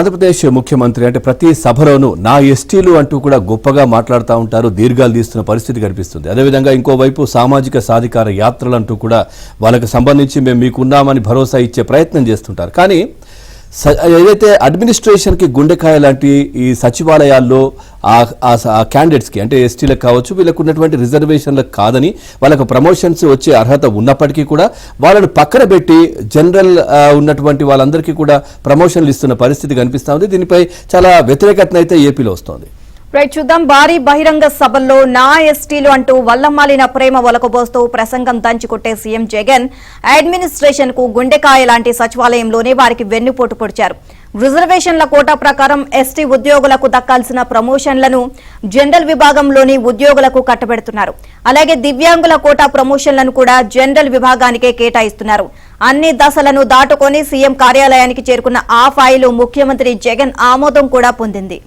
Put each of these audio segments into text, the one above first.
ఆంధ్రప్రదేశ్ ముఖ్యమంత్రి అంటే ప్రతి సభలోనూ నా ఎస్టీలు అంటూ కూడా గొప్పగా మాట్లాడుతూ ఉంటారు, దీర్ఘాలు తీస్తున్న పరిస్థితి కనిపిస్తుంది. అదేవిధంగా ఇంకోవైపు సామాజిక సాధికార యాత్రలు అంటూ కూడా వాళ్ళకి సంబంధించి మేము మీకున్నామని భరోసా ఇచ్చే ప్రయత్నం చేస్తుంటారు. కానీ ఏదైతే అడ్మినిస్ట్రేషన్కి గుండెకాయ లాంటి ఈ సచివాలయాల్లో ఆ క్యాండిడేట్స్కి అంటే ఎస్టీలకు కావచ్చు వీళ్ళకు ఉన్నటువంటి రిజర్వేషన్లకు కాదని వాళ్ళకు ప్రమోషన్స్ వచ్చే అర్హత ఉన్నప్పటికీ కూడా వాళ్ళను పక్కన పెట్టి జనరల్ ఉన్నటువంటి వాళ్ళందరికీ కూడా ప్రమోషన్లు ఇస్తున్న పరిస్థితి కనిపిస్తూ ఉంది. దీనిపై చాలా వ్యతిరేకత అయితే ఏపీలో వస్తోంది. రైట్, చూద్దాం. భారీ బహిరంగ సభల్లో నా ఎస్టీలు అంటూ వల్లమాలిన ప్రేమ ఒలకబోస్తూ ప్రసంగం దంచుకొట్టే సీఎం జగన్ అడ్మినిస్ట్రేషన్ కు గుండెకాయ లాంటి సచివాలయంలోనే వారికి వెన్నుపోటు పొడిచారు. రిజర్వేషన్ల కోటా ప్రకారం ఎస్టీ ఉద్యోగులకు దక్కాల్సిన ప్రమోషన్లను జనరల్ విభాగంలోని ఉద్యోగులకు కట్టబెడుతున్నారు. అలాగే దివ్యాంగుల కోటా ప్రమోషన్లను కూడా జనరల్ విభాగానికే కేటాయిస్తున్నారు. అన్ని దశలను దాటుకొని సీఎం కార్యాలయానికి చేరుకున్న ఆ ఫైలు ముఖ్యమంత్రి జగన్ ఆమోదం కూడా పొందింది.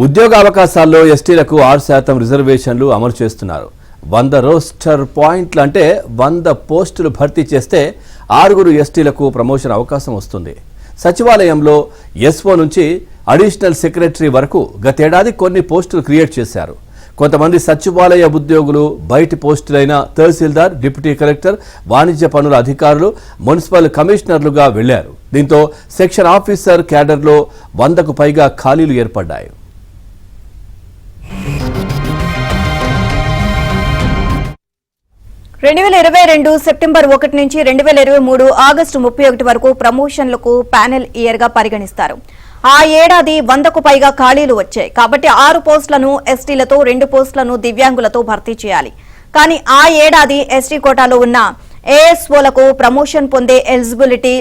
ఉద్యోగ అవకాశాల్లో ఎస్టీలకు 6% రిజర్వేషన్లు అమలు చేస్తున్నారు. 100 రోస్టర్ పాయింట్లు అంటే 100 పోస్టులు భర్తీ చేస్తే 6 ఎస్టీలకు ప్రమోషన్ అవకాశం వస్తుంది. సచివాలయంలో ఎస్ఓ నుంచి అడిషనల్ సెక్రటరీ వరకు గతేడాది కొన్ని పోస్టులు క్రియేట్ చేశారు. కొంతమంది సచివాలయ ఉద్యోగులు బయటి పోస్టులైన తహసీల్దార్, డిప్యూటీ కలెక్టర్, వాణిజ్య పనుల అధికారులు, మున్సిపల్ కమిషనర్లుగా వెళ్లారు. దీంతో సెక్షన్ ఆఫీసర్ క్యాడర్లో 100కు పైగా ఖాళీలు ఏర్పడ్డాయి. సెప్టెంబర్ 1 నుంచి 2023 ఆగస్టు 31 వరకు ప్రమోషన్లకు ప్యానెల్ ఇయర్ గా పరిగణిస్తారు. ఆ ఏడాది 100కు పైగా ఖాళీలు వచ్చాయి. కాబట్టి 6 పోస్టులను ఎస్టీలతో, 2 పోస్టులను దివ్యాంగులతో భర్తీ చేయాలి. కానీ ఆ ఏడాది ఎస్టీ కోటాలో ఉన్న ఏఎస్ఓలకు ప్రమోషన్ పొందే ఎలిజిబిలిటీ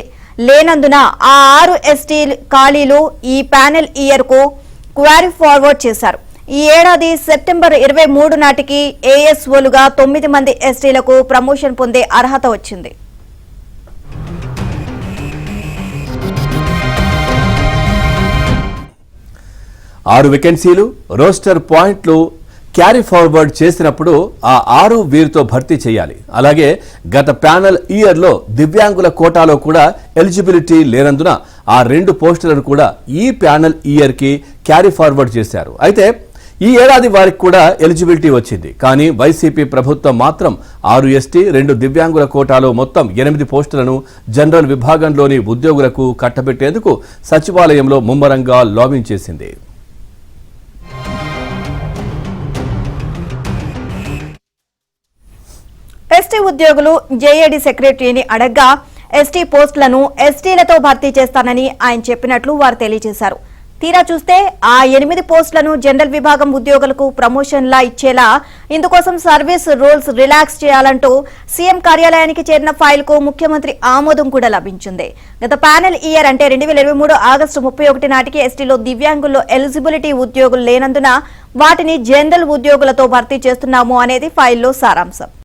లేనందున ఆ 6 ఎస్టీ ఖాళీలు ఈ ప్యానెల్ ఇయర్ కు క్వారీ ఫార్వర్డ్ చేశారు. ఈ ఏడాది సెప్టెంబర్ 23 నాటికి ఏఎస్ఓలుగా 9 మంది ఎస్టీలకు ప్రమోషన్ పొందే అర్హత వచ్చింది. ఆరు వేకెన్సీలు, రోస్టర్ పాయింట్లు క్యారీ ఫార్వర్డ్ చేసినప్పుడు ఆ 6 వీరితో భర్తీ చేయాలి. అలాగే గత ప్యానెల్ ఇయర్లో దివ్యాంగుల కోటాలో కూడా ఎలిజిబిలిటీ లేనందున ఆ 2 పోస్టులను కూడా ఈ ప్యానెల్ ఇయర్కి క్యారీ ఫార్వర్డ్ చేశారు. అయితే ఈ ఏడాది వారికి కూడా ఎలిజిబిలిటీ వచ్చింది. కానీ వైసీపీ ప్రభుత్వం మాత్రం 6 ఎస్టీ, 2 దివ్యాంగుల కోటాలో మొత్తం 8 పోస్టులను జనరల్ విభాగంలోని ఉద్యోగులకు కట్టబెట్టేందుకు సచివాలయంలో ముమ్మరంగా లాబింగ్ చేసింది. ఎస్టీ ఉద్యోగులు జేఏడీ సెక్రటరీని అడగ్గా ఎస్టీ పోస్టులను ఎస్టీలతో భర్తీ చేస్తానని ఆయన చెప్పినట్లు వారు తెలియజేశారు. తీరా చూస్తే ఆ 8 పోస్టులను జనరల్ విభాగం ఉద్యోగులకు ప్రమోషన్లా ఇచ్చేలా ఇందుకోసం సర్వీస్ రూల్స్ రిలాక్స్ చేయాలంటూ సీఎం కార్యాలయానికి చేరిన ఫైల్ కు ముఖ్యమంత్రి ఆమోదం కూడా లభించింది. గత ప్యానెల్ ఇయర్ అంటే 2023 ఆగస్టు 31 నాటికి ఎస్టీలో దివ్యాంగుల్లో ఎలిజిబిలిటీ ఉద్యోగులు లేనందున వాటిని జనరల్ ఉద్యోగులతో భర్తీ చేస్తున్నాము అనేది ఫైల్లో సారాంశం.